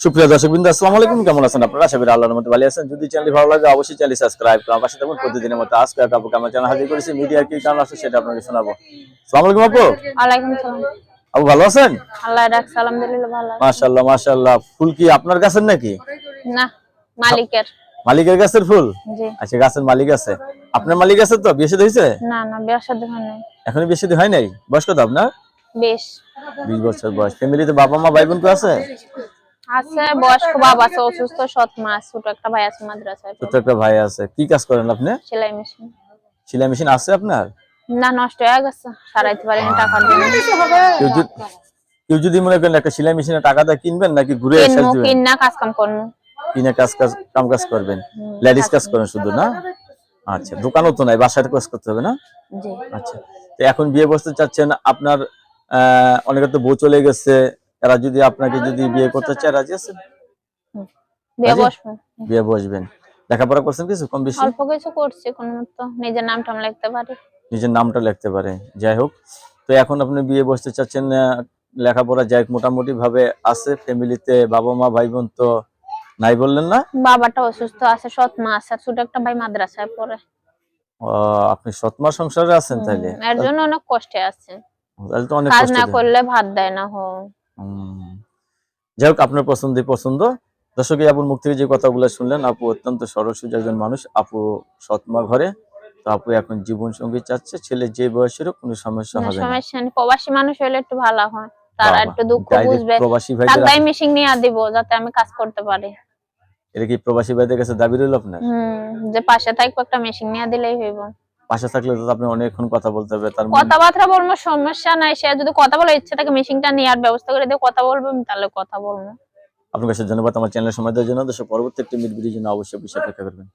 সুপ্রিয় দর্শকবৃন্দ, আসসালামু আলাইকুম। কেমন আছেন আপনারা? আশা করি আল্লাহর রহমতে ভালো আছেন। যদি চ্যানেল ভালো লাগে অবশ্যই চ্যানেল সাবস্ক্রাইব করুন। পাশে থাকুন প্রতিদিনের মতো। আজকে আপুকে আমার চ্যানেল হাজির করেছি। মিডিয়ার কি কারণ আছে সেটা আপনাকে শোনাবো। আসসালামু আলাইকুম আপু। ওয়ালাইকুম সালাম। আপু ভালো আছেন? আল্লাহ রাখছে, আলহামদুলিল্লাহ ভালো আছি। মাশাআল্লাহ মাশাআল্লাহ। ফুল কি আপনার গাছের নাকি? না, মালিকের। মালিকের গাছের ফুল? জি। আচ্ছা, গাছের মালিক আছে। আপনার মালিক আছে তো? বিয়ে শাদী হয়েছে? না না, বিয়ে শাদী হয় নাই। এখনো বিয়ে শাদী হয় নাই? বয়স কত আপনার? 20। 20 বছর বয়স। ফ্যামিলিতে বাবা মা ভাই বোন কেউ আছে? আছে, বয়স্ক বাবা আছে, অসুস্থ, সৎ মা আছে, ছোট একটা ভাই আছে মাদ্রাসায় ছোট পড়ে। একটা ভাই আছে। কি কাজ করেন আপনি? সেলাই মেশিন। সেলাই মেশিন আছে আপনার? না, নষ্ট হয়ে গেছে, সারাইতে পারিনি টাকার জন্য। কেউ যদি মনে করেন একটা সেলাই মেশিনে টাকা দিয়ে কিনবেন নাকি ঘুরে এসে কিনবো, দিবেন? কিনা কাজ কাম করবো। কিনে কাজ করবেন। লেডিস কাজ করেন শুধু না? আচ্ছা, দোকানও তো নাই, বাসায় কাজ করতে হবে না? জি। আচ্ছা, তো এখন বিয়ে বসতে চাচ্ছেন আপনার, অনেকে তো বউ চলে গেছে, এরা যদি আপনাকে যদি বিয়ে করতে চায় রাজি আছেন? বিয়ে রাজি? বসবো। বিয়ে বসবেন। লেখাপড়া করছেন কিছু কম বেশি? অল্প কিছু করছি, কোন মতো নিজের নামটা লিখতে পারি। নিজের নামটা লিখতে পারে। যাই হোক, তো এখন আপনি বিয়ে বসতে চাচ্ছেন, লেখাপড়া যাই হোক মোটামুটি ভাবে আছে। ফ্যামিলিতে বাবা মা ভাই বোন তো নাই বললেন না? বাবাটা অসুস্থ আছে, সৎ মা আছে, ছোট একটা ভাই মাদ্রাসায় পড়ে। আপনি সৎমা সংসারে আছেন তাইলে? এর জন্য অনেক কষ্টে আছে। তাহলে তো অনেক কাজ কষ্ট না দেন। করলে ভাত দেয় না। যাই হোক, আপনার পছন্দ। দর্শক, আপুর মুখ থেকে যে কথাগুলো শুনলেন, আপু অত্যন্ত সরল সোজা একজন মানুষ। আপু সৎমা ঘরে, তো আপু এখন জীবন সঙ্গী চাচ্ছে। ছেলে যে বয়সেরও কোনো সমস্যা না, হবে না। সমস্যা নেই, প্রবাসী মানুষ হলে একটু ভালো হয়, তারা বাবা, একটু দুঃখ ডাইরেক্ট বুঝবে। প্রবাসী ভাইদের টাকাই মেশিন নিয়ে দিব যাতে আমি কাজ করতে পারি। এটা কি প্রবাসী ভাইদের কাছে দাবি রইল আপনার? যে পাশে থাকবো, একটা মেশিন নিয়ে দিলেই হইব। পাশে থাকলে তো আপনি অনেকক্ষণ কথা বলতে হবে, তার মানে কথাবার্তা বলবো, সমস্যা নাই। সে যদি কথা বলে ইচ্ছে থাকে মেশিনটা নেওয়ার ব্যবস্থা করে দিয়ে কথা বলবো, আমি তাহলে কথা বলবো। আপনার কাছে ধন্যবাদ আমার চ্যানেলের সময় দেওয়ার জন্য। দর্শক, পরবর্তী একটি মিট ভিডিওর জন্য অবশ্যই অপেক্ষা করবেন।